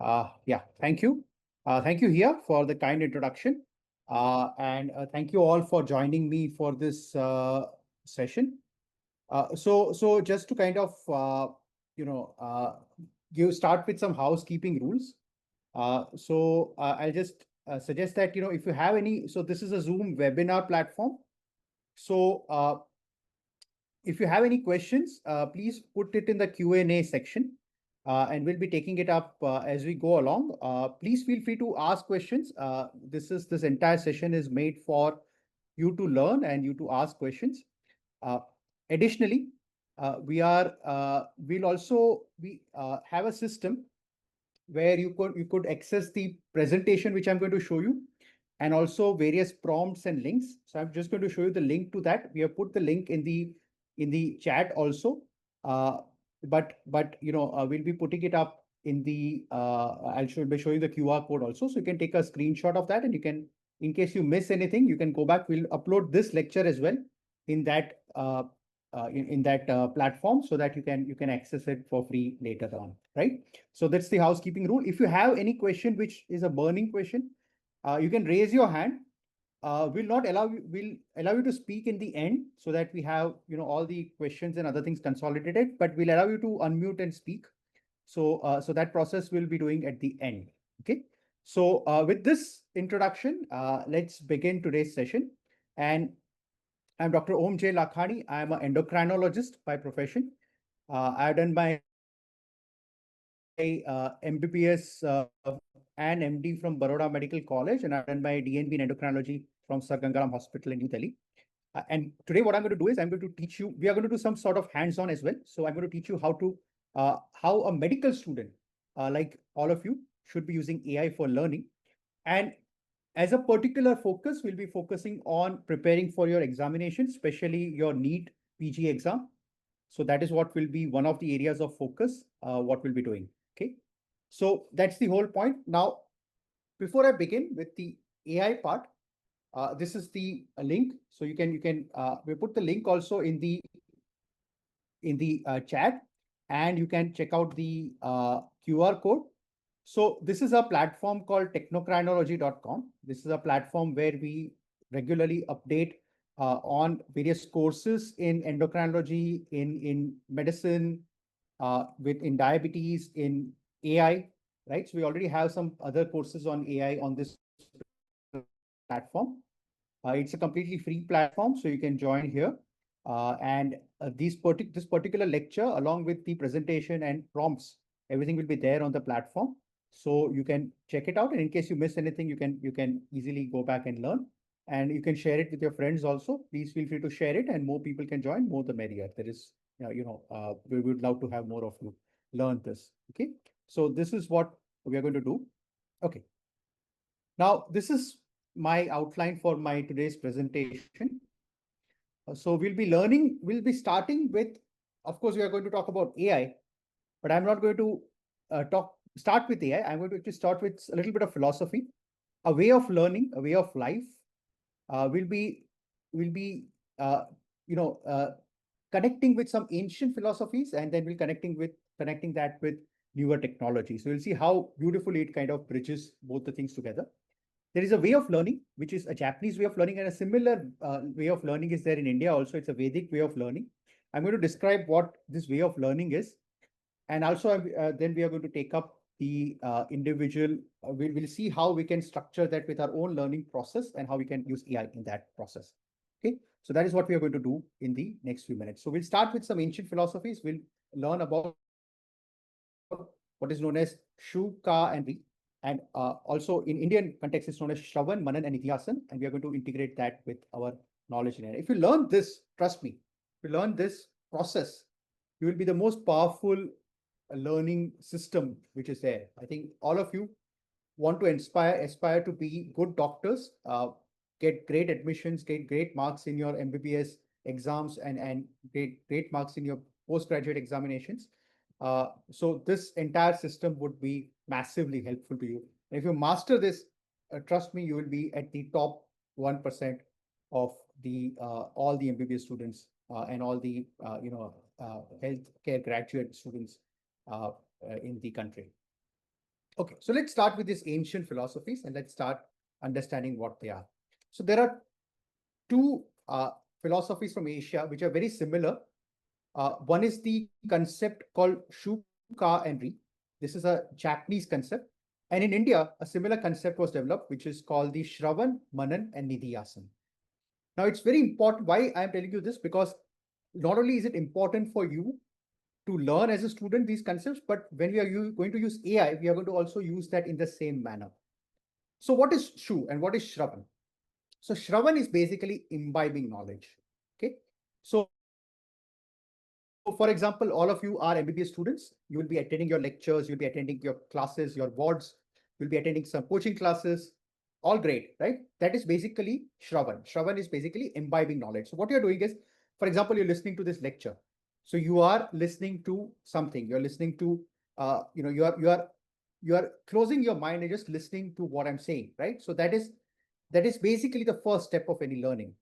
Yeah, thank you. Thank you here for the kind introduction. And thank you all for joining me for this session. So just to kind of, you know, give start with some housekeeping rules. I'll just suggest that, if you have any, so this is a Zoom webinar platform. So if you have any questions, please put it in the Q&A section, and we'll be taking it up as we go along. Please feel free to ask questions. This entire session is made for you to learn and you to ask questions. Uh, Additionally, we have a system where you could access the presentation which I'm going to show you, and also various prompts and links. So I'm just going to show you the link to that. We have put the link in the chat also. Uh, but we'll be putting it up in the I'll be showing the QR code also. So you can take a screenshot of that, and you can, in case you miss anything, you can go back. We'll upload this lecture as well in that platform, so that you can access it for free later on, right? So that's the housekeeping rule. If you have any question which is a burning question, you can raise your hand. We'll allow you to speak in the end, so that we have all the questions and other things consolidated, but we'll allow you to unmute and speak. So that process we'll be doing at the end. Okay. So with this introduction, let's begin today's session. And I'm Dr. Om J. Lakhani. I'm an endocrinologist by profession. I've done my MBBS and MD from Baroda Medical College, and I've done my DNB in endocrinology from Sir Gangaram Hospital in New Delhi. And today, what I'm going to do is I'm going to teach you. We are going to do some sort of hands-on as well. So I'm going to teach you how a medical student, like all of you, should be using AI for learning. And as a particular focus, we'll be focusing on preparing for your examination, especially your NEET-PG exam. So that is what will be one of the areas of focus, what we'll be doing. Okay. So that's the whole point. Now, before I begin with the AI part, this is the link. So we put the link also in the chat, and you can check out the QR code. So this is a platform called technocrinology.com. This is a platform where we regularly update on various courses in endocrinology, in medicine, in diabetes, in AI, right? So we already have some other courses on AI on this platform. It's a completely free platform, so you can join here. And this particular lecture, along with the presentation and prompts, everything will be there on the platform. So you can check it out. And in case you miss anything, you can easily go back and learn. And you can share it with your friends also. Please feel free to share it, and more people can join, more the merrier. There is, we would love to have more of you learn this. Okay. So this is what we are going to do. Okay. Now, this is my outline for my today's presentation. So we'll be starting with, of course, we are going to talk about AI, but I'm not going to start with AI. I'm going to just start with a little bit of philosophy, a way of learning, a way of life. We'll be connecting with some ancient philosophies, and then we'll connecting that with newer technology. So we'll see how beautifully it kind of bridges both the things together. There is a way of learning, which is a Japanese way of learning, and a similar way of learning is there in India also. It's a Vedic way of learning. I'm going to describe what this way of learning is. And also, then we are going to take up the individual. We'll see how we can structure that with our own learning process, and how we can use AI in that process. Okay, so that is what we are going to do in the next few minutes. So we'll start with some ancient philosophies. We'll learn about what is known as Shu-Ha-Ri. And also in Indian context, it's known as Shravan-Manan-Nididhyasan, and we are going to integrate that with our knowledge in AI. If you learn this, trust me, if you learn this process, you will be the most powerful learning system which is there. I think all of you want to aspire to be good doctors, get great admissions, get great marks in your MBBS exams, and great marks in your postgraduate examinations. So this entire system would be massively helpful to you. And if you master this, trust me, you will be at the top 1% of the all the MBBS students and all the healthcare graduate students in the country. Okay, so let's start with these ancient philosophies and let's start understanding what they are. So there are two philosophies from Asia which are very similar. One is the concept called Shu-Ha-Ri. This is a Japanese concept. And in India, a similar concept was developed, which is called the Shravan-Manan-Nididhyasan. Now, it's very important. Why I'm telling you this? Because not only is it important for you to learn as a student these concepts, but when we are going to use AI, we are going to also use that in the same manner. So what is Shu and what is Shravan? So Shravan is basically imbibing knowledge. Okay. So for example, all of you are MBBS students. You will be attending your lectures, you'll be attending your classes, your wards, you'll be attending some coaching classes. All great, right? That is basically Shravan. Shravan is basically imbibing knowledge. So what you're doing is, for example, you're listening to this lecture. So you are listening to something. You're listening to, you are closing your mind and just listening to what I'm saying, right? So that is basically the first step of any learning.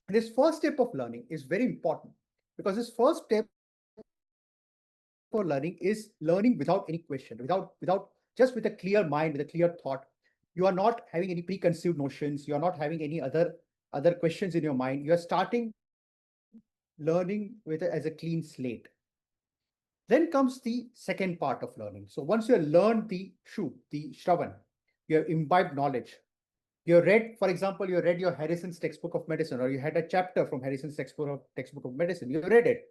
And this first step of learning is very important because this first step for learning is learning without any question, without just with a clear mind, with a clear thought. You are not having any preconceived notions. You are not having any other questions in your mind. You are starting learning with as a clean slate. Then comes the second part of learning. So once you have learned the Shravan, you have imbibed knowledge. You read, for example, you read your Harrison's textbook of medicine, or you had a chapter from Harrison's textbook of medicine. You read it.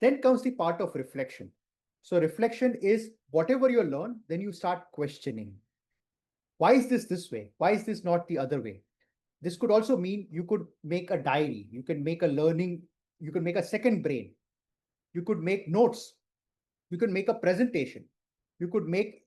Then comes the part of reflection. So reflection is whatever you learn, then you start questioning. Why is this way? Why is this not the other way? This could also mean you could make a diary. You can make a learning. You can make a second brain. You could make notes. You can make a presentation. You could make,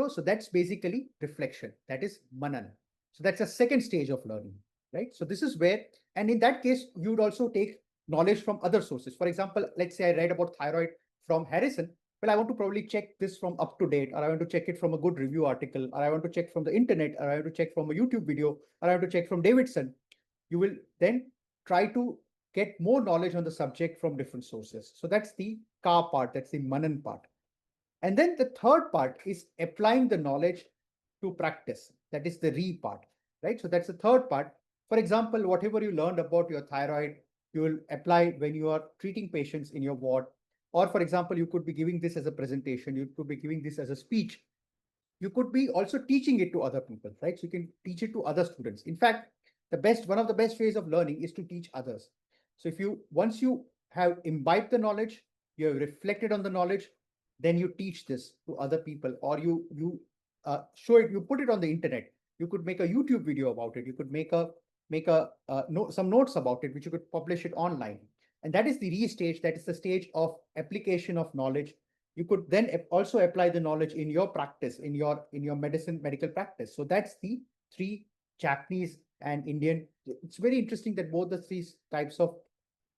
so that's basically reflection. That is Manan. So that's a second stage of learning, right? So this is where, and in that case, you would also take knowledge from other sources. For example, let's say I read about thyroid from Harrison. Well, I want to probably check this from up to date, or I want to check it from a good review article, or I want to check from the internet, or I want to check from a YouTube video, or I want to check from Davidson. You will then try to get more knowledge on the subject from different sources. So that's the ka part, that's the Manan part. And then the third part is applying the knowledge to practice. That is the re part, right? So that's the third part. For example, whatever you learned about your thyroid, you will apply when you are treating patients in your ward. Or for example, you could be giving this as a presentation. You could be giving this as a speech. You could be also teaching it to other people, right? So you can teach it to other students. In fact, one of the best ways of learning is to teach others. So once you have imbibed the knowledge, you have reflected on the knowledge, then you teach this to other people, or you show it, you put it on the internet. You could make a YouTube video about it. You could make some notes about it, which you could publish it online. And that is the re-stage. That is the stage of application of knowledge. You could then also apply the knowledge in your practice, in your medical practice. So that's the three Japanese and Indian. It's very interesting that both the three types of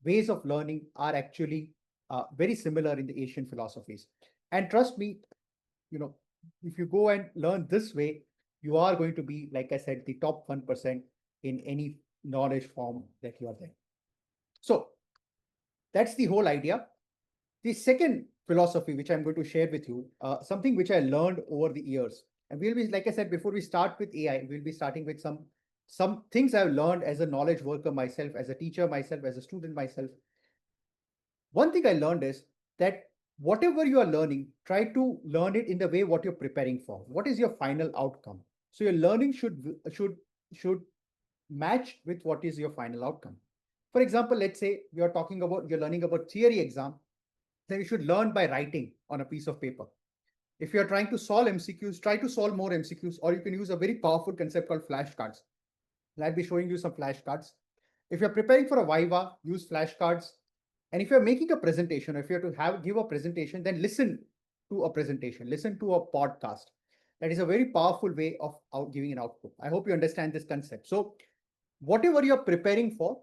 ways of learning are actually very similar in the Asian philosophies. And trust me, if you go and learn this way, you are going to be, like I said, the top 1% in any knowledge form that you are there. So that's the whole idea. The second philosophy, which I'm going to share with you, something which I learned over the years. And we'll be, like I said, before we start with AI, we'll be starting with some things I've learned as a knowledge worker myself, as a teacher myself, as a student myself. One thing I learned is that whatever you are learning, try to learn it in the way what you're preparing for. What is your final outcome? So your learning should match with what is your final outcome. For example, let's say you're learning about theory exam, then you should learn by writing on a piece of paper. If you're trying to solve MCQs, try to solve more MCQs, or you can use a very powerful concept called flashcards. I'll be showing you some flashcards. If you're preparing for a Viva, use flashcards. And if you're making a presentation, if you have to give a presentation, then listen to a presentation, listen to a podcast. That is a very powerful way of giving an output. I hope you understand this concept. So whatever you're preparing for,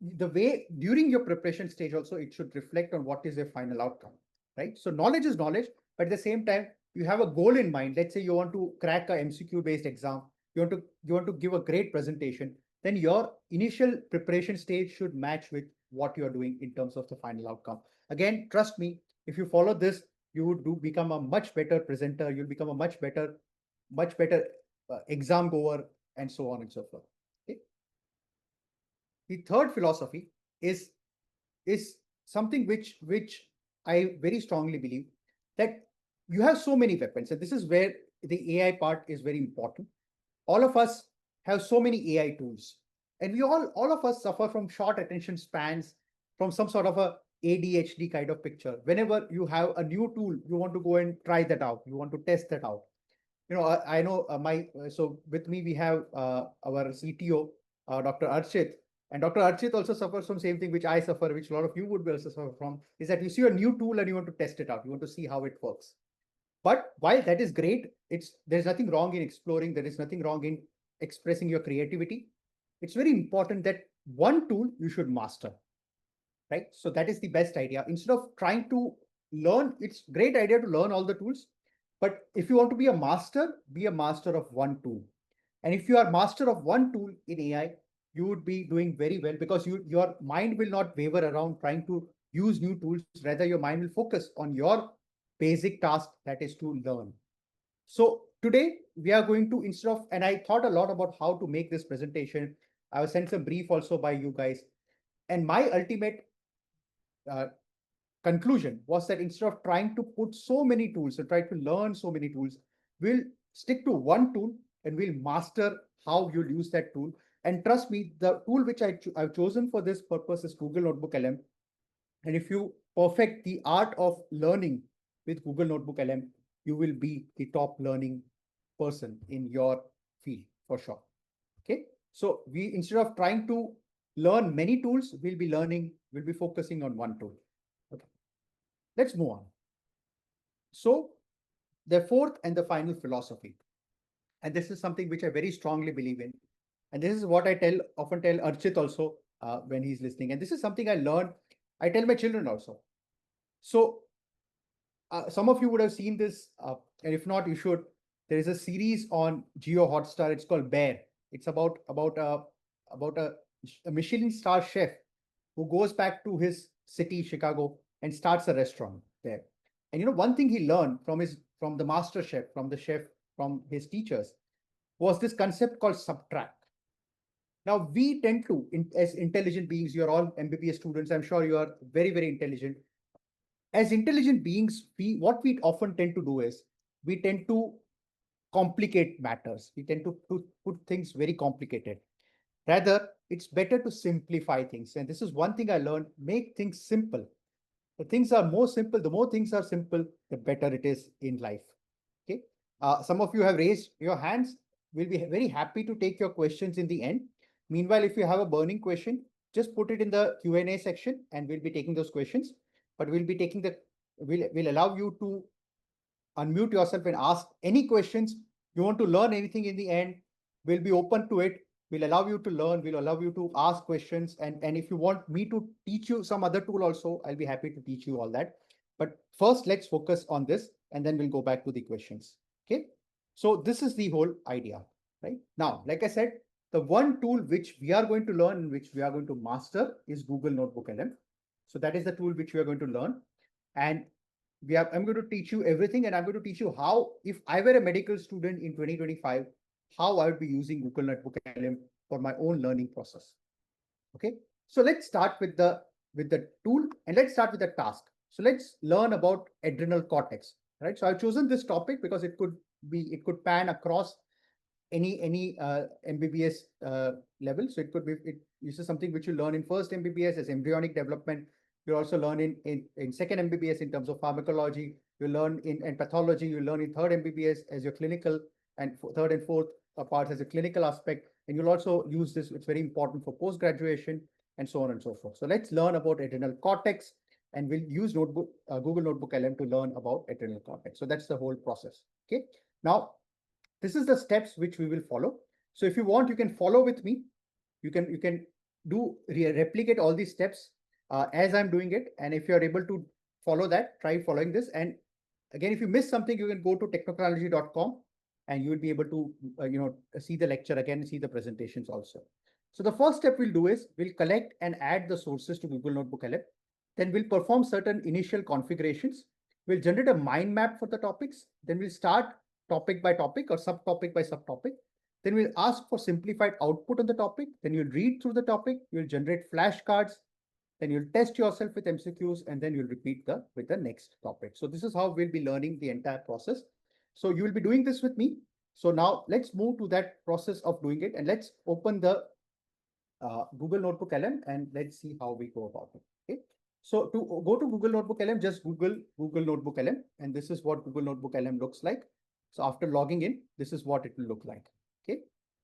the way during your preparation stage also, it should reflect on what is your final outcome, right? So knowledge is knowledge, but at the same time, you have a goal in mind. Let's say you want to crack a MCQ based exam. You want to give a great presentation. Then your initial preparation stage should match with what you're doing in terms of the final outcome. Again, trust me, if you follow this, you would become a much better presenter. You'll become a much better exam goer, and so on and so forth. Okay. The third philosophy is something which I very strongly believe, that you have so many weapons, and this is where the AI part is very important. All of us have so many AI tools, and we all of us suffer from short attention spans, from some sort of a ADHD kind of picture. Whenever you have a new tool, you want to go and try that out. You want to test that out. I know so with me we have our CTO, Dr. Archit, and Dr. Archit also suffers from same thing which I suffer, which a lot of you would be also suffer from, is that you see a new tool and you want to test it out. You want to see how it works. But while that is great, there's nothing wrong in exploring. There is nothing wrong in expressing your creativity. It's very important that one tool you should master, right? So that is the best idea. Instead of trying to learn, it's great idea to learn all the tools. But if you want to be a master of one tool. And if you are master of one tool in AI, you would be doing very well, because your mind will not waver around trying to use new tools. Rather, your mind will focus on your basic task, that is to learn. So today we are going to, instead of, and I thought a lot about how to make this presentation. I was sent some brief also by you guys. And my ultimate conclusion was that instead of trying to put so many tools and try to learn so many tools, we'll stick to one tool and we'll master how you'll use that tool. And trust me, the tool which I've chosen for this purpose is Google NotebookLM. And if you perfect the art of learning with Google NotebookLM, you will be the top learning person in your field for sure. Okay. So instead of trying to learn many tools, we'll be focusing on one tool. Okay. Let's move on. So the fourth and the final philosophy, and this is something which I very strongly believe in. And this is what I often tell Archit also when he's listening. And this is something I learned. I tell my children also. So some of you would have seen this, and if not, you should. There is a series on Geo Hotstar. It's called Bear. It's about a Michelin star chef who goes back to his city, Chicago, and starts a restaurant there. And one thing he learned from the master chef, from his teachers, was this concept called subtract. Now, we tend to, as intelligent beings, you're all MBBS students, I'm sure you are very, very intelligent. As intelligent beings, what we often tend to do is, we tend to complicate matters. We tend to put things very complicated. Rather, it's better to simplify things. And this is one thing I learned: make things simple. The things are more simple. The more things are simple, the better it is in life. Okay. Some of you have raised your hands. We'll be very happy to take your questions in the end. Meanwhile, if you have a burning question, just put it in the Q&A section and we'll be taking those questions. But we'll allow you to unmute yourself and ask any questions. You want to learn anything in the end, we'll be open to it. We'll allow you to learn. We'll allow you to ask questions. And if you want me to teach you some other tool also, I'll be happy to teach you all that. But first, let's focus on this, and then we'll go back to the questions. Okay. So this is the whole idea, right? Now, like I said, the one tool which we are going to learn and which we are going to master is Google NotebookLM. So that is the tool which we are going to learn. And I'm going to teach you everything, and I'm going to teach you how, if I were a medical student in 2025, how I would be using Google NotebookLM for my own learning process. Okay, so let's start with the tool, and let's start with the task. So let's learn about adrenal cortex, right? So I've chosen this topic because it could pan across any MBBS level. So this is something which you learn in first MBBS as embryonic development. You also learn in second MBBS in terms of pharmacology. You learn in pathology. You learn in third MBBS as your clinical, and third and fourth parts as a clinical aspect. And you'll also use this. It's very important for post-graduation and so on and so forth. So let's learn about adrenal cortex, and we'll use Google NotebookLM to learn about adrenal cortex. So that's the whole process. Okay. Now, this is the steps which we will follow. So if you want, you can follow with me. You can replicate all these steps as I'm doing it. And if you're able to follow that, try following this. And again, if you miss something, you can go to technocrinology.com and you will be able to see the lecture again, see the presentations also. So the first step we'll do is we'll collect and add the sources to Google NotebookLM. Then we'll perform certain initial configurations. We'll generate a mind map for the topics. Then we'll start topic by topic or subtopic by subtopic. Then we'll ask for simplified output on the topic. Then you'll read through the topic. You'll generate flashcards. Then you'll test yourself with MCQs, and then you'll repeat with the next topic. So this is how we'll be learning the entire process. So you will be doing this with me. So now let's move to that process of doing it, and let's open the Google Notebook LM and let's see how we go about it. Okay. So to go to Google Notebook LM, just Google Notebook LM, and this is what Google Notebook LM looks like. So after logging in, this is what it will look like. Okay.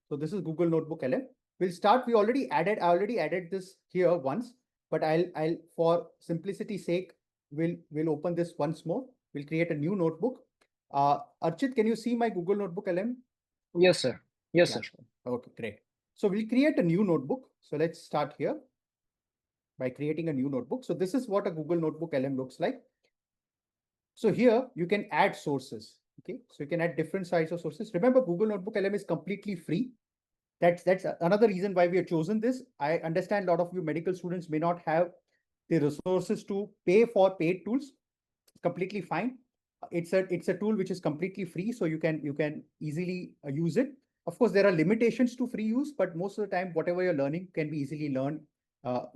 So this is Google Notebook LM. We'll start. I already added this here once, but I'll for simplicity's sake, we'll open this once more. We'll create a new notebook. Archit, can you see my Google Notebook LM? Yes, sir. Yes, sir. Okay, great. So we'll create a new notebook. So let's start here by creating a new notebook. So this is what a Google Notebook LM looks like. So here you can add sources. Okay, so you can add different sizes of sources. Remember, Google Notebook LM is completely free. That's another reason why we have chosen this. I understand a lot of you medical students may not have the resources to pay for paid tools. Completely fine. It's a tool which is completely free, so you can easily use it. Of course, there are limitations to free use, but most of the time, whatever you're learning can be easily learned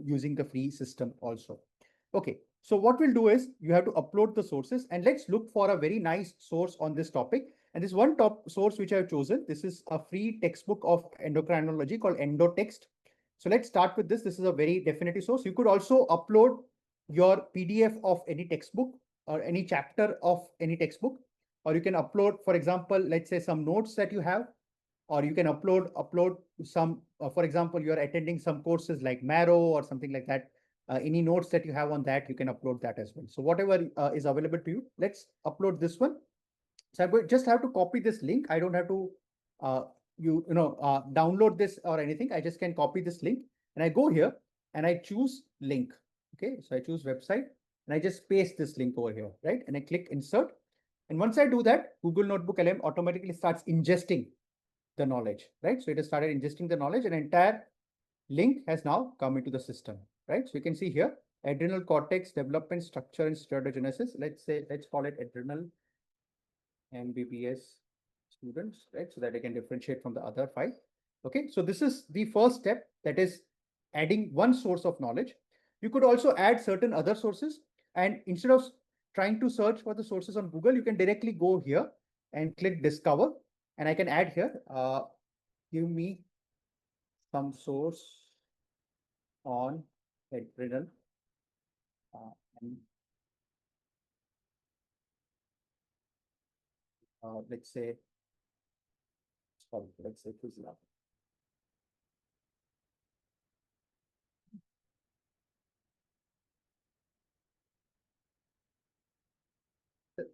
using the free system also. Okay, so what we'll do is you have to upload the sources, and let's look for a very nice source on this topic. And this one top source which I've chosen, this is a free textbook of endocrinology called EndoText. So let's start with this. This is a very definitive source. You could also upload your PDF of any textbook or any chapter of any textbook, or you can upload, for example, let's say some notes that you have, or you can upload some, for example, you're attending some courses like Marrow or something like that. Any notes that you have on that, you can upload that as well. So whatever is available to you, let's upload this one. So I just have to copy this link. I don't have to download this or anything. I just can copy this link, and I go here and I choose link. Okay, so I choose website and I just paste this link over here, right? And I click insert. And once I do that, Google Notebook LM automatically starts ingesting the knowledge, right? So it has started ingesting the knowledge, and entire link has now come into the system, right? So you can see here, adrenal cortex development structure and steroidogenesis. Let's call it adrenal MBBS students, right? So that I can differentiate from the other 5. Okay, so this is the first step, that is adding one source of knowledge. You could also add certain other sources, and instead of trying to search for the sources on Google, you can directly go here and click discover, and I can add here, give me some source on adrenal and let's say physiology.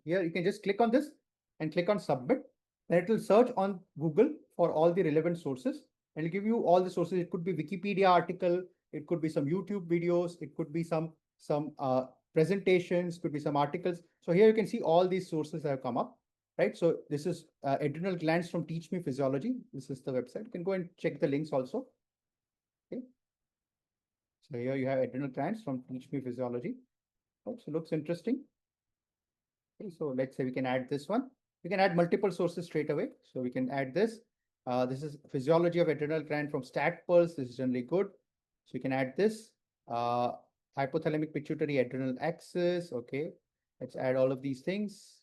Here you can just click on this and click on submit. Then it will search on Google for all the relevant sources, and it'll give you all the sources. It could be Wikipedia article, it could be some YouTube videos, it could be some presentations, could be some articles. So here you can see all these sources that have come up, right? So this is adrenal glands from Teach Me Physiology. This is the website. You can go and check the links also. Okay. So here you have adrenal glands from Teach Me Physiology. Oh, so looks interesting. Okay, so let's say we can add this one. We can add multiple sources straight away. So we can add this. This is physiology of adrenal gland from Stat Pulse. This is generally good. So you can add this. Hypothalamic pituitary adrenal axis. Okay, let's add all of these things,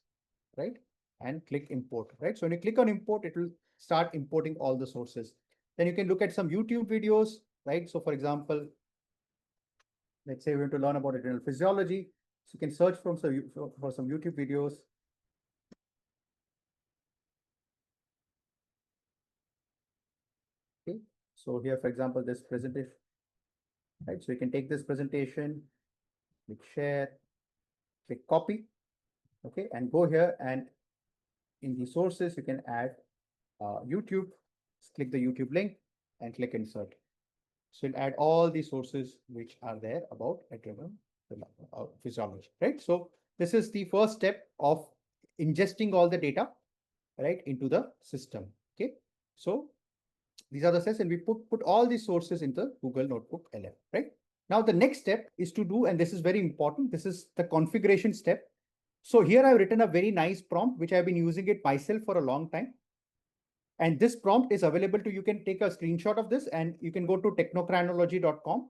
right? And click import, right? So when you click on import, it will start importing all the sources. Then you can look at some YouTube videos, right? So for example, let's say we want to learn about adrenal physiology. So you can search for some YouTube videos. Okay, so here, for example, this presentation, right? So you can take this presentation, click share, click copy, okay, and go here, and in the sources, you can add YouTube, click the YouTube link and click insert. So you'll add all the sources which are there about adrenal physiology, right? So this is the first step of ingesting all the data, right, into the system. Okay, so these are the steps, and we put all these sources into Google Notebook LM, right? Now the next step is to do, and this is very important, this is the configuration step. So here I've written a very nice prompt, which I've been using it myself for a long time. And this prompt is available to, you can take a screenshot of this and you can go to technocrinology.com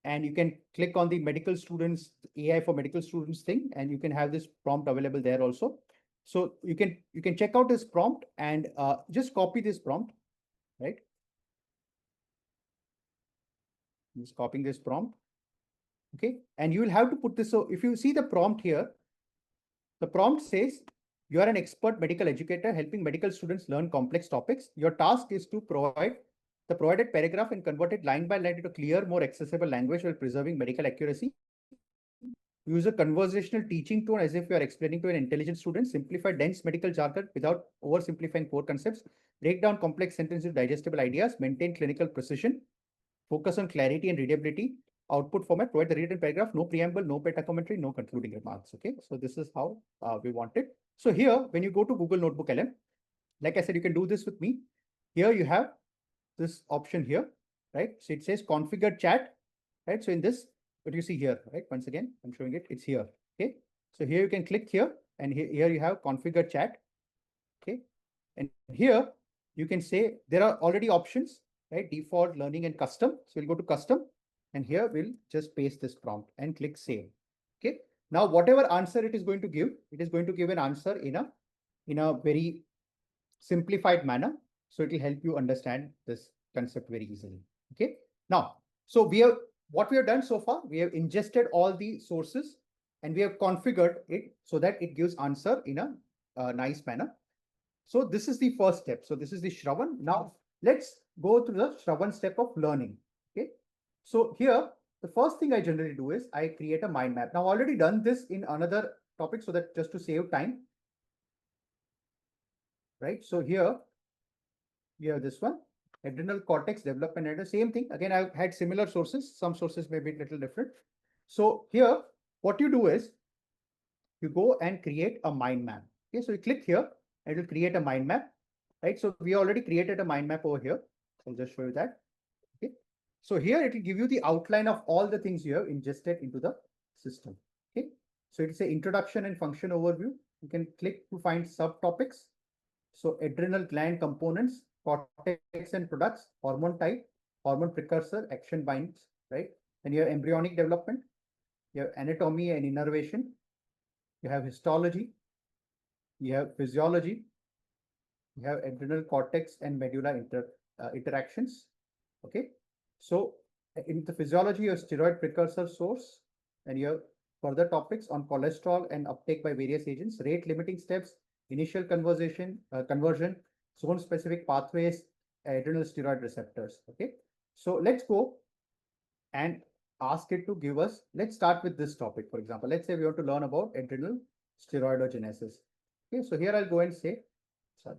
and you can click on the medical students, AI for medical students thing, and you can have this prompt available there also. So you can check out this prompt and just copy this prompt, right? Just copying this prompt. Okay, and you will have to put this. So if you see the prompt here, the prompt says, you are an expert medical educator helping medical students learn complex topics. Your task is to provide the provided paragraph and convert it line by line into clear, more accessible language while preserving medical accuracy. Use a conversational teaching tone as if you are explaining to an intelligent student. Simplify dense medical jargon without oversimplifying core concepts. Break down complex sentences into digestible ideas. Maintain clinical precision. Focus on clarity and readability. Output format, provide the written paragraph, no preamble, no meta commentary, no concluding remarks. Okay, so this is how we want it. So here, when you go to Google NotebookLM, like I said, you can do this with me. Here you have this option here, right? So it says configure chat, right? So in this, what you see here, right? Once again, I'm showing it, it's here. Okay, so here you can click here and here you have configure chat. Okay, and here you can say there are already options, right? Default, learning, and custom. So we'll go to custom. And here we'll just paste this prompt and click save. Okay. Now, whatever answer it is going to give, it is going to give an answer in a very simplified manner. So it will help you understand this concept very easily. Okay. Now, so what we have done so far, we have ingested all the sources and we have configured it so that it gives answer in a nice manner. So this is the first step. So this is the Shravan. Now let's go through the Shravan step of learning. Okay. So here, the first thing I generally do is I create a mind map. Now, I've already done this in another topic so that just to save time, right? So here, you have this one, adrenal cortex development and the same thing. Again, I've had similar sources. Some sources may be a little different. So here, what you do is you go and create a mind map. Okay, so you click here and it will create a mind map, right? So we already created a mind map over here. I'll just show you that. Okay. So here it will give you the outline of all the things you have ingested into the system. Okay. So it's an introduction and function overview. You can click to find subtopics. So adrenal gland components, cortex and products, hormone type, hormone precursor, action binds, right? Then you have embryonic development, you have anatomy and innervation, you have histology, you have physiology, you have adrenal cortex and medulla interactions. Okay. So in the physiology, you have steroid precursor source, and you have further topics on cholesterol and uptake by various agents, rate limiting steps, initial conversion, zone specific pathways, adrenal steroid receptors. Okay. So let's go and ask it to give us, let's start with this topic. For example, let's say we want to learn about adrenal steroidogenesis. Okay. So here I'll go and say, sorry.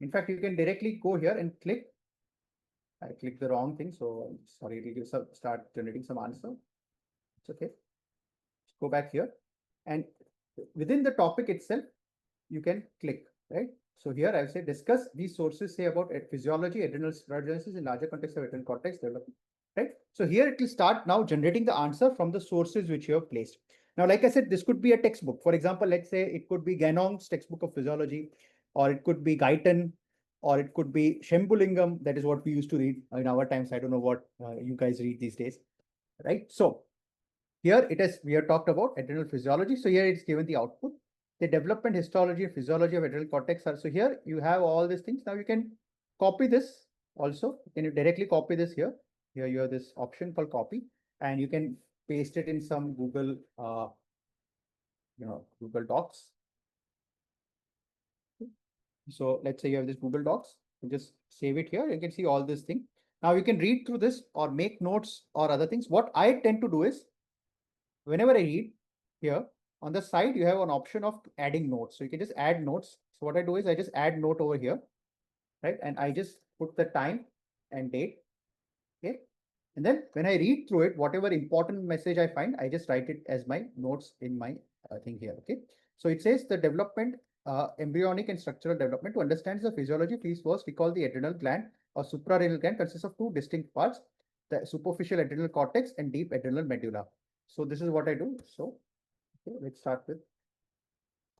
In fact, you can directly go here and click. I clicked the wrong thing, so I'm sorry, it will start generating some answer. It's okay. Just go back here, and within the topic itself, you can click, right? So here I'll say discuss these sources say about physiology, adrenal steroidogenesis in larger context of adrenal cortex development, right? So here it will start now generating the answer from the sources which you have placed. Now, like I said, this could be a textbook. For example, let's say it could be Ganong's textbook of physiology, or it could be Guyton, or it could be Shambulingam. That is what we used to read in our times. I don't know what you guys read these days, right? So here it is, we have talked about adrenal physiology. So here it's given the output, the development, histology, physiology of adrenal cortex. So here you have all these things. Now you can copy this also. Can you directly copy this here? Here you have this option called copy, and you can paste it in some Google, Google Docs. So let's say you have this Google Docs, you just save it here. You can see all this thing. Now you can read through this or make notes or other things. What I tend to do is whenever I read here on the side, you have an option of adding notes. So you can just add notes. So what I do is I just add note over here, right? And I just put the time and date. Okay. And then when I read through it, whatever important message I find, I just write it as my notes in my thing here. Okay. So it says the development, embryonic and structural development. To understand the physiology, please first recall the adrenal gland or suprarenal gland consists of two distinct parts, the superficial adrenal cortex and deep adrenal medulla. So this is what I do. So Okay, let's start with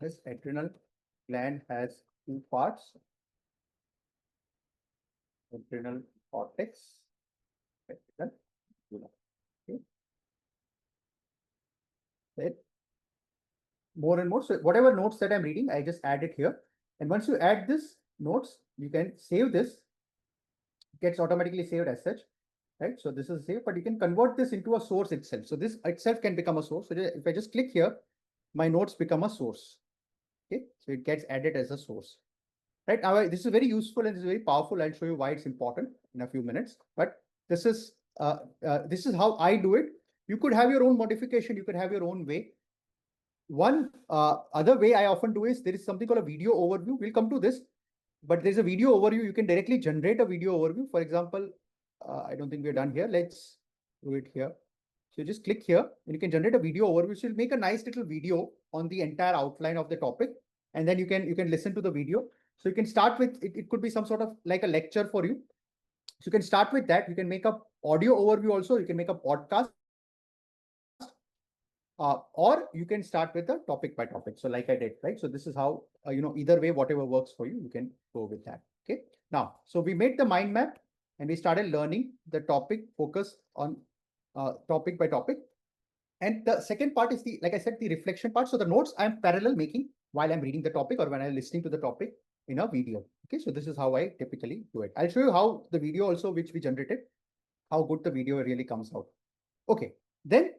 this. Adrenal gland has two parts. Adrenal cortex. Adrenal. Okay. Then more and more. So whatever notes that I'm reading, I just add it here. And once you add this notes, you can save this. It gets automatically saved as such, right? So this is saved, but you can convert this into a source itself. So this itself can become a source. So if I just click here, my notes become a source. Okay, so it gets added as a source. Right now, this is very useful and this is very powerful. I'll show you why it's important in a few minutes. But this is how I do it. You could have your own modification. You could have your own way. One other way I often do is there is something called a video overview. We'll come to this, but there's a video overview. You can directly generate a video overview. For example, I don't think we're done here. Let's do it here. So you just click here and you can generate a video overview. So you'll make a nice little video on the entire outline of the topic. And then you can listen to the video. So you can start with, it could be some sort of like a lecture for you. So you can start with that. You can make up audio overview also. You can make a podcast. Or you can start with the topic by topic. So like I did, right? So this is how, either way, whatever works for you, you can go with that. Okay. Now, so we made the mind map and we started learning the topic focus on topic by topic. And the second part is like I said, the reflection part. So the notes I'm parallel making while I'm reading the topic or when I'm listening to the topic in a video. Okay. So this is how I typically do it. I'll show you how the video also, which we generated, how good the video really comes out. Okay. Then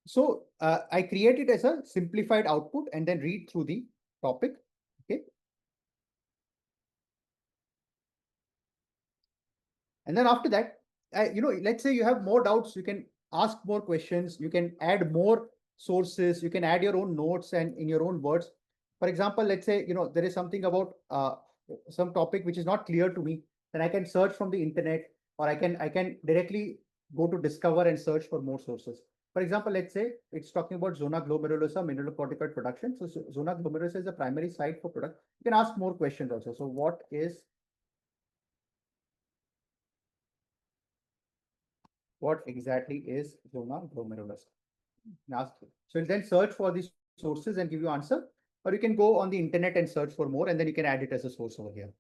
so I create it as a simplified output and then read through the topic. Okay. And then after that, let's say you have more doubts, you can ask more questions, you can add more sources, you can add your own notes and in your own words. For example, let's say, there is something about some topic which is not clear to me, then I can search from the internet or I can directly go to Discover and search for more sources. For example, let's say it's talking about zona glomerulosa mineralocorticoid production. So zona glomerulosa is the primary site for product. You can ask more questions also. So what exactly is zona glomerulosa? So you'll then search for these sources and give you answer, or you can go on the internet and search for more, and then you can add it as a source over here.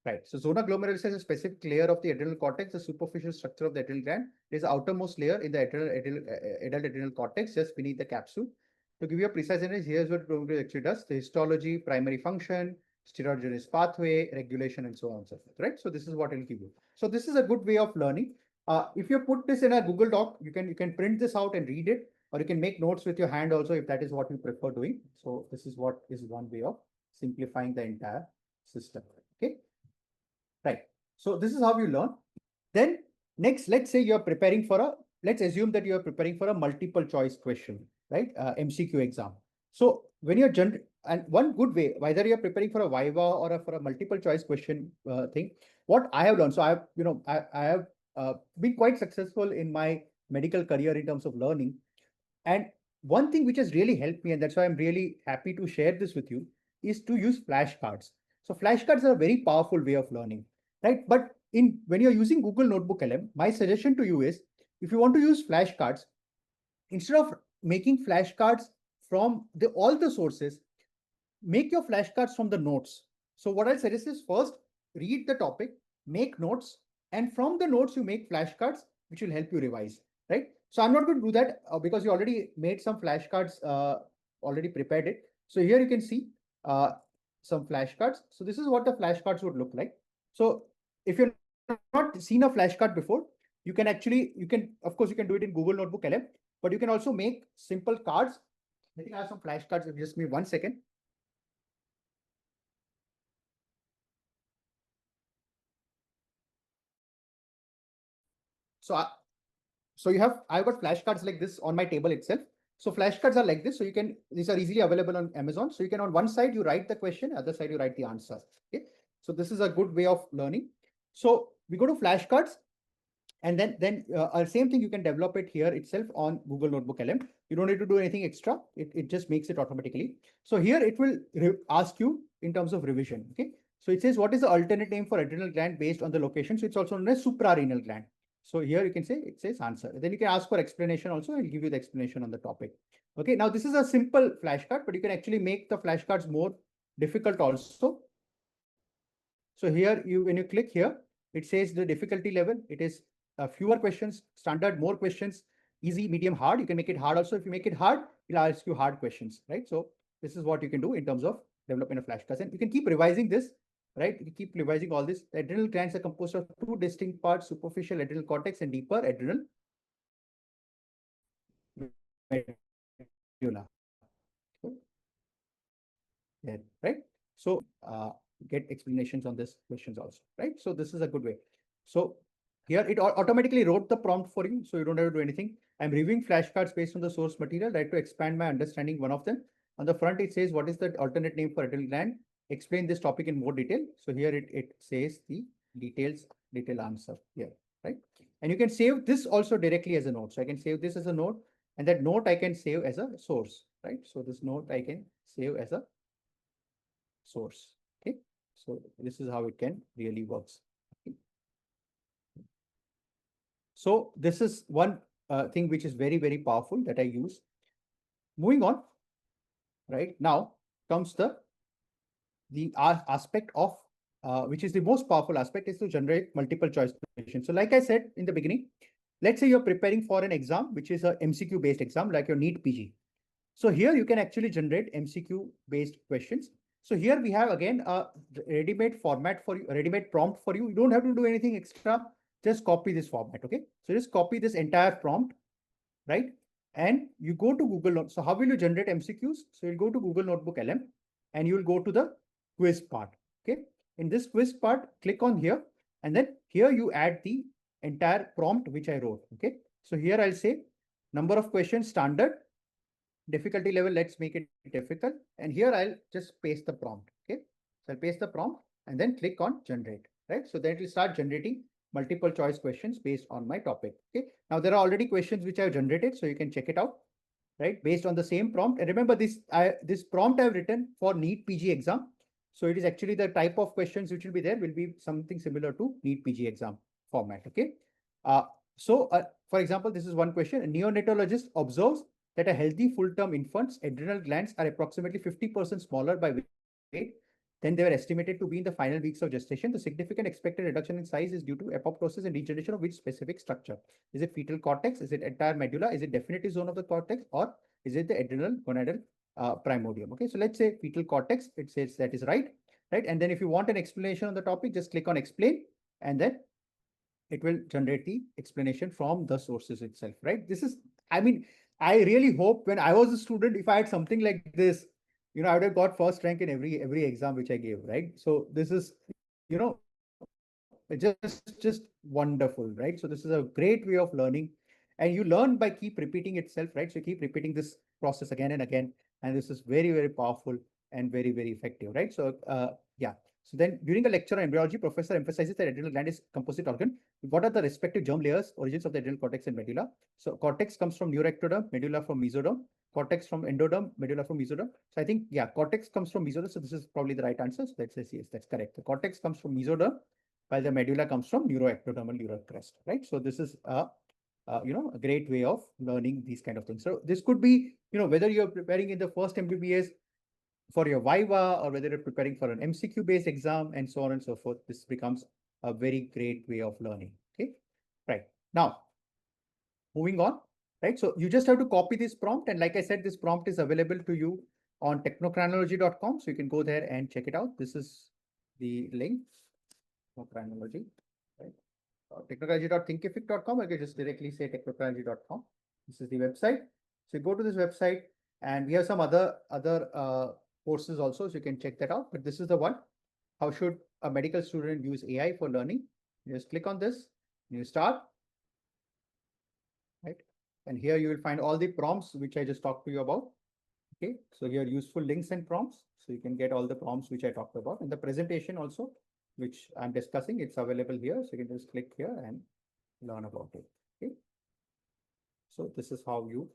Right. So zona glomerulosa is a specific layer of the adrenal cortex, the superficial structure of the adrenal gland. It is the outermost layer in the adult adrenal cortex, just beneath the capsule. To give you a precise image, here's what glomerulosa actually does: the histology, primary function, steroidogenesis pathway, regulation, and so on and so forth. Right. So this is what it'll give you. So this is a good way of learning. If you put this in a Google Doc, you can print this out and read it, or you can make notes with your hand also if that is what you prefer doing. So this is what is one way of simplifying the entire system. Okay. Right. So this is how you learn. Then next, let's say you're preparing for let's assume that you're preparing for a multiple choice question, right? MCQ exam. So when you're and one good way, whether you're preparing for a Viva or for a multiple choice question thing, what I have learned. So I have been quite successful in my medical career in terms of learning. And one thing which has really helped me, and that's why I'm really happy to share this with you, is to use flashcards. So flashcards are a very powerful way of learning, right? But when you're using Google NotebookLM, my suggestion to you is, if you want to use flashcards, instead of making flashcards from all the sources, make your flashcards from the notes. So what I suggest is first read the topic, make notes, and from the notes you make flashcards, which will help you revise, right? So I'm not going to do that because you already made some flashcards, already prepared it. So here you can see some flashcards. So this is what the flashcards would look like. So if you've not seen a flashcard before, of course, you can do it in Google NotebookLM, but you can also make simple cards. I think I have some flashcards. If you just give me 1 second. So I've got flashcards like this on my table itself. So flashcards are like this. So these are easily available on Amazon. So you can, on one side, you write the question, other side, you write the answer. Okay. So this is a good way of learning. So we go to flashcards, and then same thing, you can develop it here itself on Google NotebookLM. You don't need to do anything extra. It just makes it automatically. So here it will ask you in terms of revision. Okay. So it says, what is the alternate name for adrenal gland based on the location? So it's also known as suprarenal gland. So here you can say, it says answer. Then you can ask for explanation also. I'll give you the explanation on the topic. Okay, now this is a simple flashcard, but you can actually make the flashcards more difficult also. So here when you click here, it says the difficulty level. It is fewer questions, standard, more questions, easy, medium, hard. You can make it hard also. If you make it hard, it'll ask you hard questions, right? So this is what you can do in terms of developing a flashcards, and you can keep revising this, right? You keep revising all this. The adrenal glands are composed of two distinct parts: superficial adrenal cortex and deeper adrenal medulla. Yeah, right? So get explanations on this questions also, right? So this is a good way. So here it automatically wrote the prompt for you, so you don't have to do anything. I'm reviewing flashcards based on the source material. I like to expand my understanding one of them. On the front, it says, what is the alternate name for adrenal gland? Explain this topic in more detail. So here it says the detailed answer here, right? And you can save this also directly as a note. So I can save this as a note, and that note I can save as a source, right? So this note I can save as a source. Okay, so this is how it can really works. Okay. So this is one thing which is very, very powerful that I use. Moving on, right now comes the aspect of which is the most powerful aspect, is to generate multiple choice questions. So like I said in the beginning, let's say you're preparing for an exam which is a MCQ based exam like your NEET-PG. So here you can actually generate MCQ based questions. So here we have again a ready-made format for you, a ready-made prompt for you. You don't have to do anything extra. Just copy this format. Okay. So just copy this entire prompt, right? And you go to Google. So how will you generate MCQs? So you'll go to Google NotebookLM and you'll go to the quiz part. Okay. In this quiz part, click on here, and then here you add the entire prompt which I wrote. Okay. So here I'll say number of questions standard, difficulty level, let's make it difficult. And here I'll just paste the prompt. Okay. So I'll paste the prompt and then click on generate, right? So then it will start generating multiple choice questions based on my topic. Okay. Now there are already questions which I've generated, so you can check it out, right? Based on the same prompt. And remember this prompt I've written for NEET-PG exam. So it is actually the type of questions which will be there will be something similar to NEET-PG exam format. Okay. For example, this is one question. A neonatologist observes that a healthy full-term infant's adrenal glands are approximately 50% smaller by weight than they were estimated to be in the final weeks of gestation. The significant expected reduction in size is due to apoptosis and degeneration of which specific structure? Is it fetal cortex? Is it entire medulla? Is it definitive zone of the cortex? Or is it the adrenal gonadal primordium? Okay, so let's say fetal cortex. It says that is right, right? And then if you want an explanation on the topic, just click on explain, and then it will generate the explanation from the sources itself, right? This is, I mean, I really hope when I was a student, if I had something like this, I would have got first rank in every exam which I gave, right? So this is, just wonderful, right? So this is a great way of learning, and you learn by keep repeating itself, right? So you keep repeating this process again and again, and this is very, very powerful and very, very effective, right? So yeah. So then during a lecture on embryology, professor emphasizes that adrenal gland is composite organ. What are the respective germ layers, origins of the adrenal cortex and medulla? So cortex comes from neuroectoderm, medulla from mesoderm, cortex from endoderm, medulla from mesoderm. So I think, yeah, cortex comes from mesoderm. So this is probably the right answer. So that says yes, that's correct. The cortex comes from mesoderm, while the medulla comes from neuroectodermal neural crest, right? So this is a great way of learning these kind of things. So this could be, whether you're preparing in the first MBBS for your Viva, or whether you're preparing for an MCQ based exam and so on and so forth, this becomes a very great way of learning. Okay, right. Now, moving on, right? So you just have to copy this prompt. And like I said, this prompt is available to you on technocrinology.com. So you can go there and check it out. This is the link, technocrinology, right? Technocrinology.thinkific.com. I can just directly say technocrinology.com. This is the website. So you go to this website, and we have some other courses also, so you can check that out. But this is the one. How should a medical student use AI for learning? You just click on this, and you start, right? And here you will find all the prompts which I just talked to you about. Okay, so here useful links and prompts. So you can get all the prompts which I talked about, and the presentation also, which I'm discussing, it's available here. So you can just click here and learn about it. Okay. So this is how you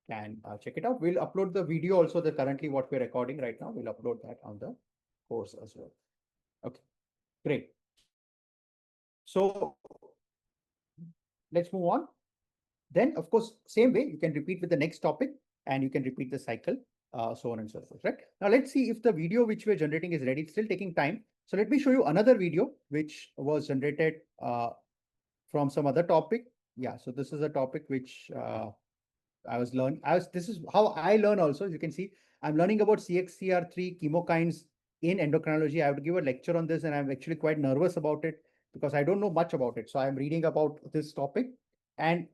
can check it out. We'll upload the video also, the currently what we're recording right now. We'll upload that on the course as well. Okay, great. So let's move on. Then, of course, same way, you can repeat with the next topic and you can repeat the cycle, so on and so forth, right? Now, let's see if the video which we're generating is ready. It's still taking time. So let me show you another video which was generated from some other topic. Yeah, so this is a topic which this is how I learn also. As you can see, I'm learning about CXCR3 chemokines in endocrinology. I have to give a lecture on this and I'm actually quite nervous about it because I don't know much about it. So I'm reading about this topic and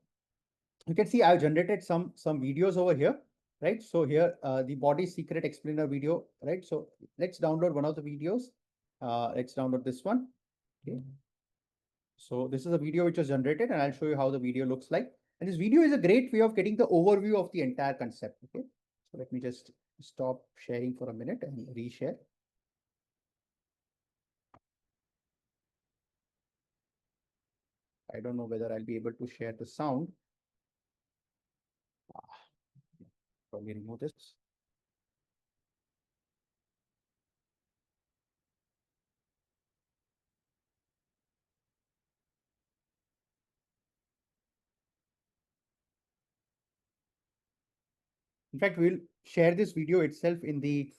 you can see I've generated some videos over here, right? So here, the body secret explainer video, right? So let's download one of the videos. Let's download this one. Okay. So this is a video which was generated and I'll show you how the video looks like. And this video is a great way of getting the overview of the entire concept. Okay. So let me just stop sharing for a minute and reshare. I don't know whether I'll be able to share the sound. Probably remove this. In fact, we'll share this video itself in the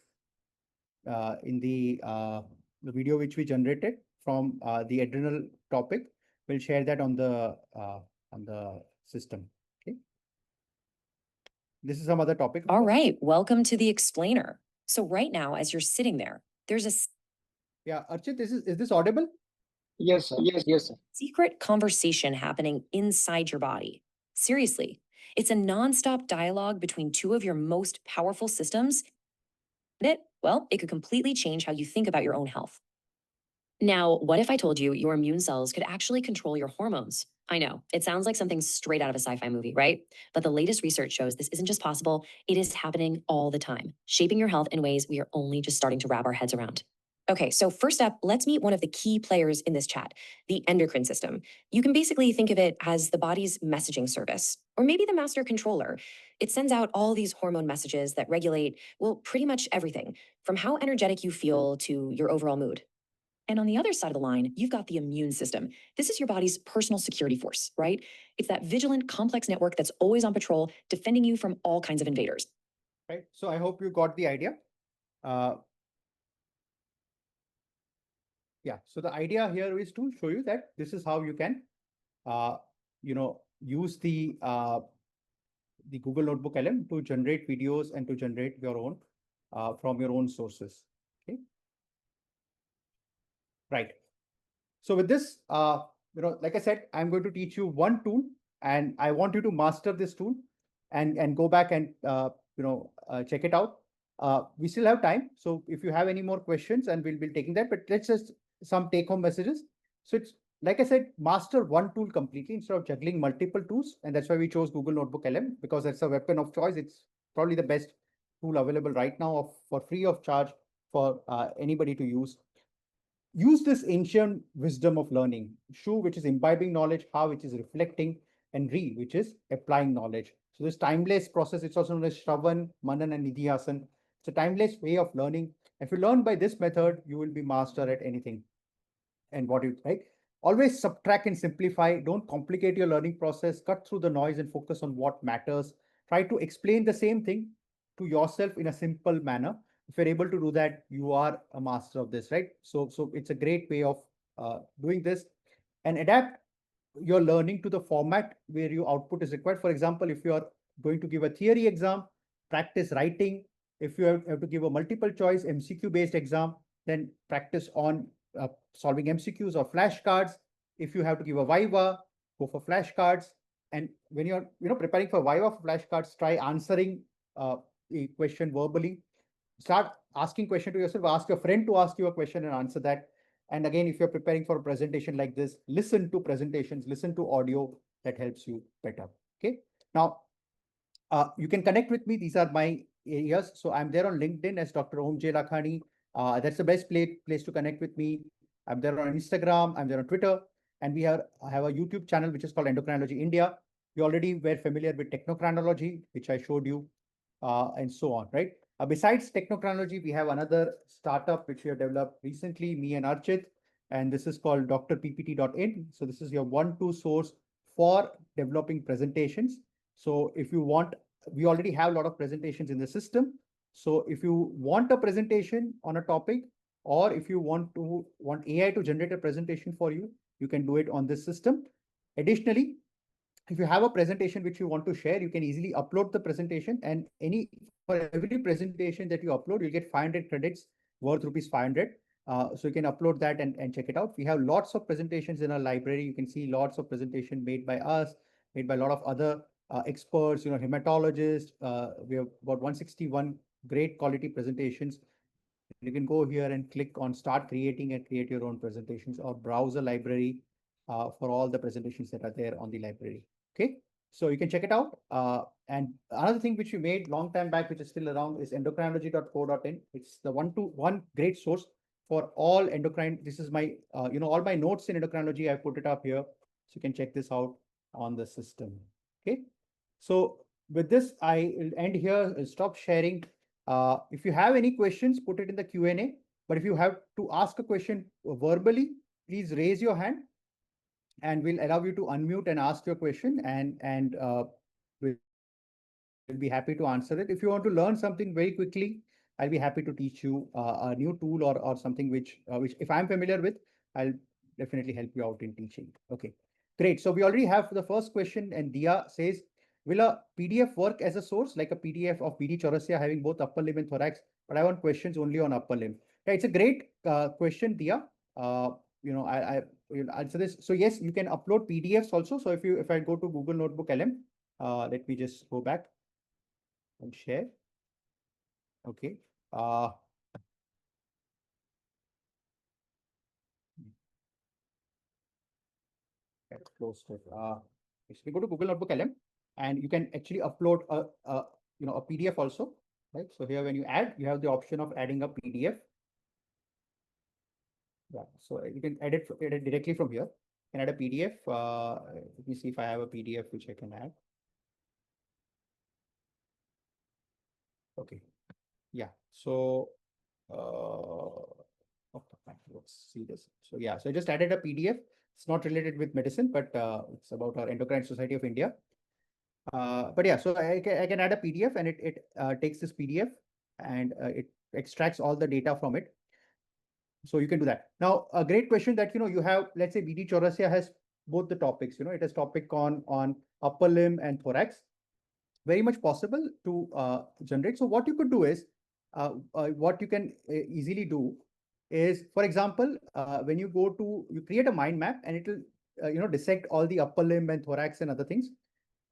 video which we generated from the adrenal topic. We'll share that on the system. Okay. This is some other topic. All right, welcome to the explainer. So right now, as you're sitting there, there's a Yeah, Archit, is this audible? Yes, sir. Yes, sir. secret conversation happening inside your body. Seriously, it's a nonstop dialogue between two of your most powerful systems. Well, it could completely change how you think about your own health. Now, what if I told you your immune cells could actually control your hormones? I know, it sounds like something straight out of a sci-fi movie, right? But the latest research shows this isn't just possible, it is happening all the time, shaping your health in ways we are only just starting to wrap our heads around. Okay, so first up, let's meet one of the key players in this chat, the endocrine system. You can basically think of it as the body's messaging service, or maybe the master controller. It sends out all these hormone messages that regulate, well, pretty much everything, from how energetic you feel to your overall mood. And on the other side of the line, you've got the immune system. This is your body's personal security force, right? It's that vigilant, complex network that's always on patrol, defending you from all kinds of invaders. Right. So I hope you got the idea. Yeah. So the idea here is to show you that this is how you can, use the Google NotebookLM to generate videos and to generate your own from your own sources. Okay. Right. So with this, like I said, I'm going to teach you one tool and I want you to master this tool and go back and, check it out. We still have time. So if you have any more questions and we'll be taking that, but let's just some take home messages. So it's like I said, master one tool completely instead of juggling multiple tools. And that's why we chose Google NotebookLM because that's a weapon of choice. It's probably the best tool available right now for free of charge for anybody to use. Use this ancient wisdom of learning. Shu, which is imbibing knowledge, Ha, which is reflecting, and Ri, which is applying knowledge. So this timeless process, it's also known as Shravan-Manan-Nididhyasan. It's a timeless way of learning. If you learn by this method, you will be master at anything. And what you right? Always subtract and simplify. Don't complicate your learning process. Cut through the noise and focus on what matters. Try to explain the same thing to yourself in a simple manner. If you're able to do that, you are a master of this, right? So it's a great way of doing this and adapt your learning to the format where your output is required. For example, if you are going to give a theory exam, practice writing. If you have to give a multiple choice MCQ based exam, then practice on solving MCQs or flashcards. If you have to give a Viva, go for flashcards. And when you're preparing for Viva for flashcards, try answering a question verbally. Start asking question to yourself, ask your friend to ask you a question and answer that. And again, if you're preparing for a presentation like this, listen to presentations, listen to audio that helps you better. Okay. Now, you can connect with me. These are my areas. So I'm there on LinkedIn as Dr. Om J. Lakhani. That's the best place to connect with me. I'm there on Instagram. I'm there on Twitter. And I have a YouTube channel, which is called Endocrinology India. You already were familiar with Technocrinology, which I showed you, and so on, right? Besides Technocrinology, we have another startup which we have developed recently, me and Archit, and this is called drppt.in. So this is your one-to source for developing presentations. So if you want, we already have a lot of presentations in the system. So if you want a presentation on a topic, or if you want AI to generate a presentation for you, you can do it on this system. Additionally, if you have a presentation which you want to share, you can easily upload the presentation, and for every presentation that you upload, you'll get 500 credits worth rupees 500. So you can upload that and check it out. We have lots of presentations in our library. You can see lots of presentation made by us, made by a lot of other experts, hematologists. We have about 161 great quality presentations. You can go here and click on start creating and create your own presentations, or browse a library for all the presentations that are there on the library. Okay, so you can check it out. And another thing which we made long time back, which is still around, is endocrinology.co.in. It's the one great source for all endocrine. This is my, all my notes in endocrinology. I put it up here, so you can check this out on the system. Okay, so with this, I will end here. I'll stop sharing. If you have any questions, put it in the Q&A. But if you have to ask a question verbally, please raise your hand, and we'll allow you to unmute and ask your question, and we'll be happy to answer it. If you want to learn something very quickly, I'll be happy to teach you a new tool or something which if I'm familiar with, I'll definitely help you out in teaching. Okay, great. So we already have the first question, and Dia says, will a PDF work as a source, like a PDF of BD Chaurasia having both upper limb and thorax? But I want questions only on upper limb. Yeah, it's a great question, Dia. I will answer this. So yes, you can upload PDFs also. So if I go to Google NotebookLM, let me just go back and share. Okay. Close to it. So you go to Google NotebookLM, and you can actually upload a PDF also, right? So here, when you add, you have the option of adding a PDF. Yeah, so you can edit directly from here. You can add a PDF. Let me see if I have a PDF which I can add. Okay. Yeah. So let's see this. So yeah, so I just added a PDF. It's not related with medicine, but it's about our Endocrine Society of India. But yeah, so I can add a PDF, and it takes this PDF, and it extracts all the data from it. So you can do that. Now, a great question that, you have, let's say BD Chaurasia has both the topics, it has topic on upper limb and thorax. Very much possible to generate. So what you could do is, what you can easily do is, for example, when you create a mind map, and it will, dissect all the upper limb and thorax and other things.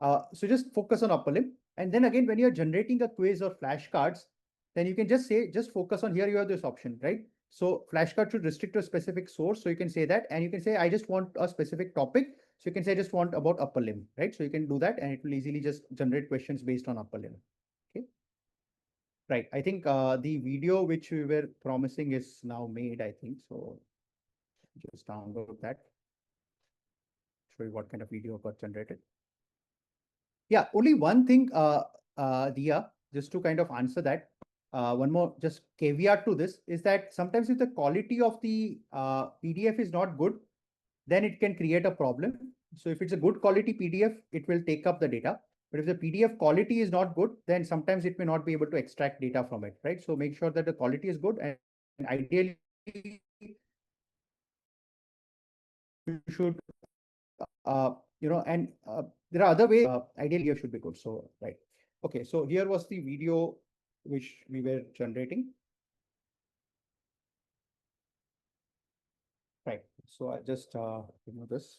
So just focus on upper limb. And then again, when you're generating a quiz or flashcards, then you can just focus on, here you have this option, right? So flashcard should restrict to a specific source. So you can say that, and you can say, I just want a specific topic. So you can say, I just want about upper limb, right? So you can do that, and it will easily just generate questions based on upper limb. Okay. Right. I think the video which we were promising is now made, I think. So just download that. Show you what kind of video got generated. Yeah, only one thing, Dia, just to kind of answer that. One more just caveat to this is that sometimes if the quality of the PDF is not good, then it can create a problem. So if it's a good quality PDF, it will take up the data. But if the PDF quality is not good, then sometimes it may not be able to extract data from it, right? So make sure that the quality is good, and ideally you should, there are other ways. Ideally, here should be good. So right. Okay. So here was the video which we were generating. Right. So I just remove this.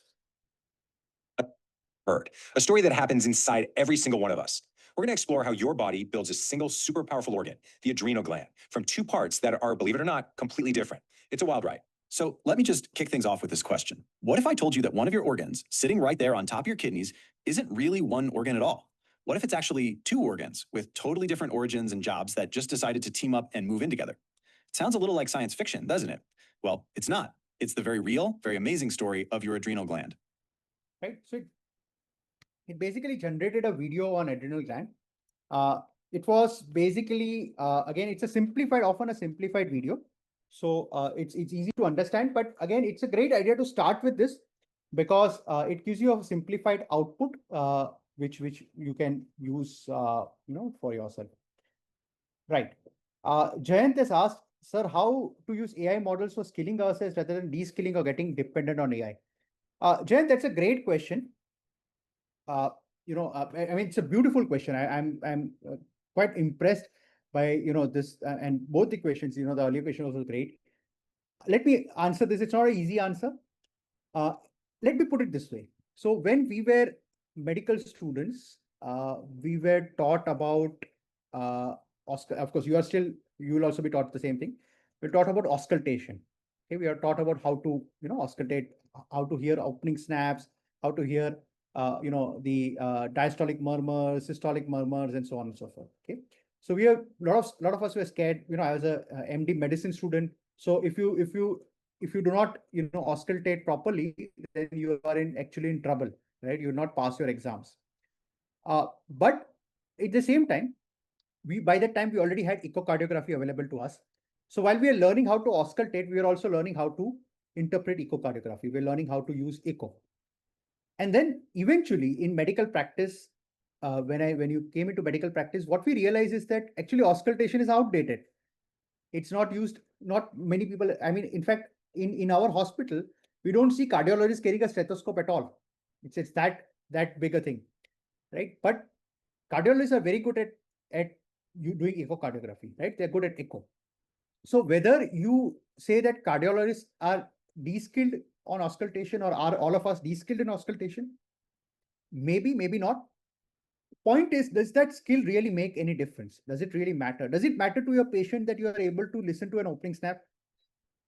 A story that happens inside every single one of us. We're going to explore how your body builds a single super powerful organ, the adrenal gland, from two parts that are, believe it or not, completely different. It's a wild ride. So let me just kick things off with this question. What if I told you that one of your organs, sitting right there on top of your kidneys, isn't really one organ at all? What if it's actually two organs with totally different origins and jobs that just decided to team up and move in together? It sounds a little like science fiction, doesn't it? Well, it's not. It's the very real, very amazing story of your adrenal gland. Right. So it basically generated a video on adrenal gland. It was basically, again, it's often a simplified video. So it's easy to understand, but again, it's a great idea to start with this. because it gives you a simplified output, which you can use, for yourself. Right. Jayant has asked, sir, how to use AI models for skilling ourselves rather than de-skilling or getting dependent on AI? Jayant, that's a great question. I mean, it's a beautiful question. I'm quite impressed by this and both the questions. The earlier question was great. Let me answer this. It's not an easy answer. Let me put it this way. So when we were medical students, we were taught about of course, you will also be taught the same thing. We're taught about auscultation. Okay, we are taught about how to auscultate, how to hear opening snaps, how to hear the diastolic murmurs, systolic murmurs, and so on and so forth. Okay, so we are lot of us were scared. I was a MD medicine student. So if you do not auscultate properly, then you are actually in trouble, right? You will not pass your exams. But at the same time, by that time we already had echocardiography available to us. So while we are learning how to auscultate, we are also learning how to interpret echocardiography. We're learning how to use echo. And then eventually in medical practice, when you came into medical practice, what we realize is that actually auscultation is outdated. It's not used. Not many people. I mean, in fact, in our hospital, we don't see cardiologists carrying a stethoscope at all. It's that big a thing, right? But cardiologists are very good at you doing echocardiography, right? They're good at echo. So whether you say that cardiologists are de-skilled on auscultation, or are all of us de-skilled in auscultation, maybe not. Point is, does that skill really make any difference? Does it really matter? Does it matter to your patient that you are able to listen to an opening snap?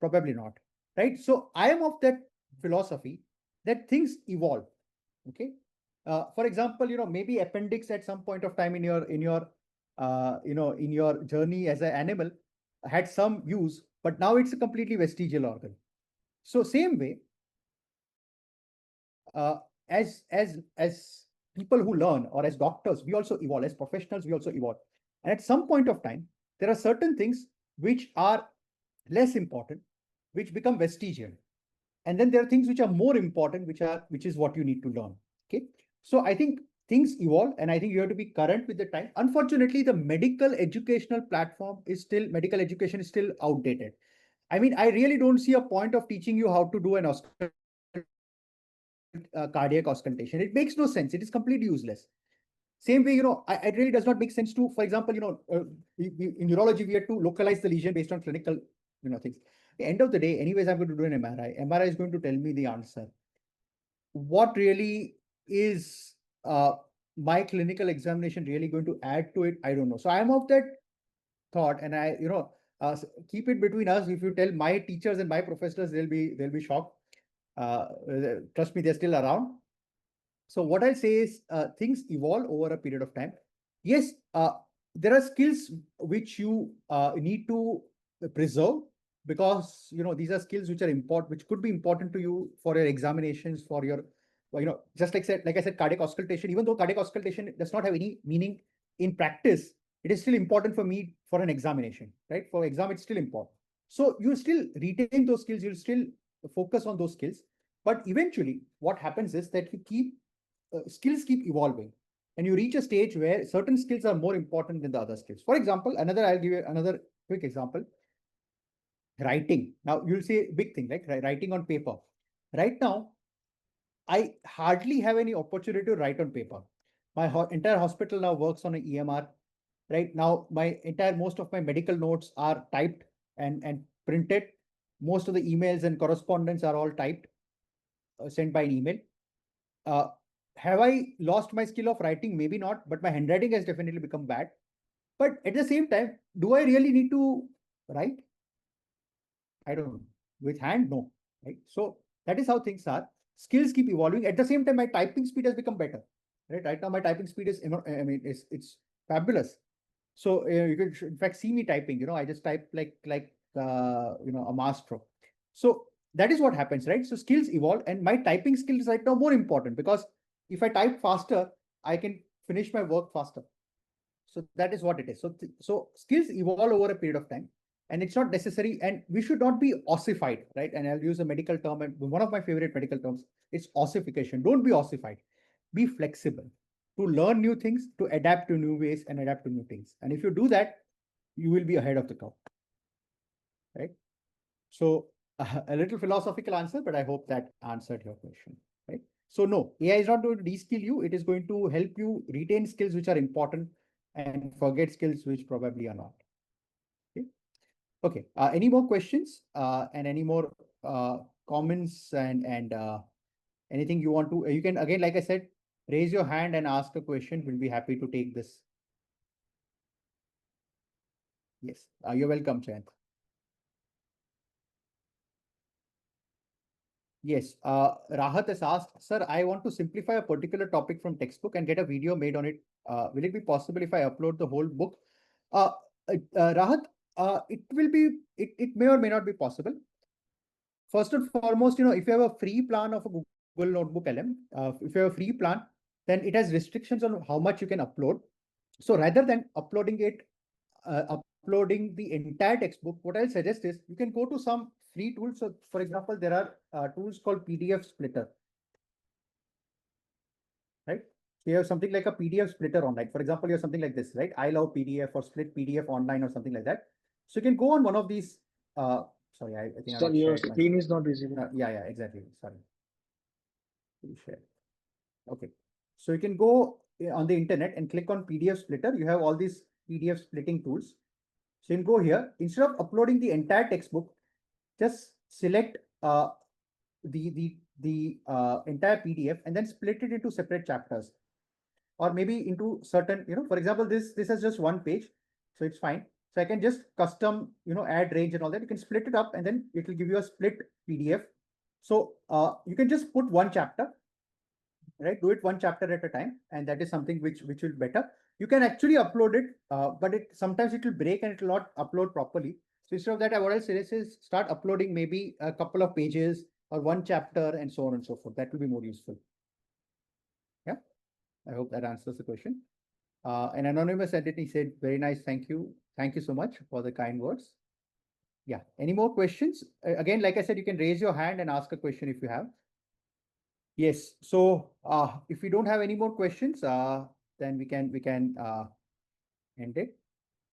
Probably not, right? So I am of that philosophy that things evolve. Okay. For example, maybe appendix at some point of time in your journey as an animal had some use, but now it's a completely vestigial organ. So same way, as people who learn, or as doctors, we also evolve. As professionals, we also evolve. And at some point of time, there are certain things which are less important, which become vestigial. And then there are things which are more important, which is what you need to learn. Okay. So I think things evolve, and I think you have to be current with the time. Unfortunately, the medical education is still outdated. I mean, I really don't see a point of teaching you how to do an cardiac auscultation. It makes no sense. It is completely useless. Same way, it really does not make sense to, for example, in neurology, we have to localize the lesion based on clinical, things. At the end of the day, anyways, I'm going to do an MRI. MRI is going to tell me the answer. What really is my clinical examination really going to add to it? I don't know. So I'm of that thought, and I, keep it between us. If you tell my teachers and my professors, they'll be shocked. Trust me, they're still around. So what I'll say is things evolve over a period of time. Yes, there are skills which you need to preserve, because these are skills which are important, which could be important to you for your examinations, for your, just like I said, cardiac auscultation. Even though cardiac auscultation does not have any meaning in practice, it is still important for me for an examination, right? For exam, it's still important. So you still retain those skills, you'll still focus on those skills. But eventually, what happens is that skills keep evolving, and you reach a stage where certain skills are more important than the other skills. For example, I'll give you another quick example. Writing. Now you'll say big thing, like writing on paper. Right now, I hardly have any opportunity to write on paper. My entire hospital now works on an EMR. Right now, most of my medical notes are typed and printed. Most of the emails and correspondence are all typed, sent by an email. Have I lost my skill of writing? Maybe not, but my handwriting has definitely become bad. But at the same time, do I really need to write? I don't know. With hand, no. Right. So that is how things are. Skills keep evolving. At the same time, my typing speed has become better. Right now, my typing speed is, it's fabulous. So you can in fact see me typing. I just type like a maestro. So that is what happens, right? So skills evolve, and my typing skills right now more important, because if I type faster, I can finish my work faster. So that is what it is. So skills evolve over a period of time. And it's not necessary, and we should not be ossified, right? And I'll use a medical term, and one of my favorite medical terms, it's ossification. Don't be ossified. Be flexible to learn new things, to adapt to new ways and adapt to new things. And if you do that, you will be ahead of the curve, right? So a little philosophical answer, but I hope that answered your question, right? So no, AI is not going to de-skill you. It is going to help you retain skills which are important and forget skills which probably are not. Okay. Any more questions and any more comments and anything you want to? You can again, like I said, raise your hand and ask a question. We'll be happy to take this. Yes, you're welcome, Chayant. Yes, Rahat has asked, sir, I want to simplify a particular topic from textbook and get a video made on it. Will it be possible if I upload the whole book? Rahat, it may or may not be possible. First and foremost, if you have a free plan of a Google Notebook LM, if you have a free plan, then it has restrictions on how much you can upload. So rather than uploading the entire textbook, what I'll suggest is you can go to some free tools. So for example, there are tools called PDF Splitter, right? So you have something like a PDF Splitter online. For example, you have something like this, right? I love PDF or Split PDF online or something like that. So you can go on one of these. Sorry, I think Sir, your screen is not visible. Yeah, exactly. Sorry. Share. Okay. So you can go on the internet and click on PDF Splitter. You have all these PDF splitting tools. So you can go here. Instead of uploading the entire textbook, just select the entire PDF and then split it into separate chapters, or maybe into certain, for example, this has just one page, so it's fine. So I can just custom, add range and all that. You can split it up and then it will give you a split PDF. So you can just put one chapter, right? Do it one chapter at a time, and that is something which will be better. You can actually upload it, but sometimes it will break and it will not upload properly. So instead of that, what I'll suggest is start uploading maybe a couple of pages or one chapter and so on and so forth. That will be more useful. Yeah, I hope that answers the question. An anonymous entity said, very nice, thank you. Thank you so much for the kind words. Yeah, any more questions? Again, like I said, you can raise your hand and ask a question if you have. Yes, so if we don't have any more questions, then we can end it.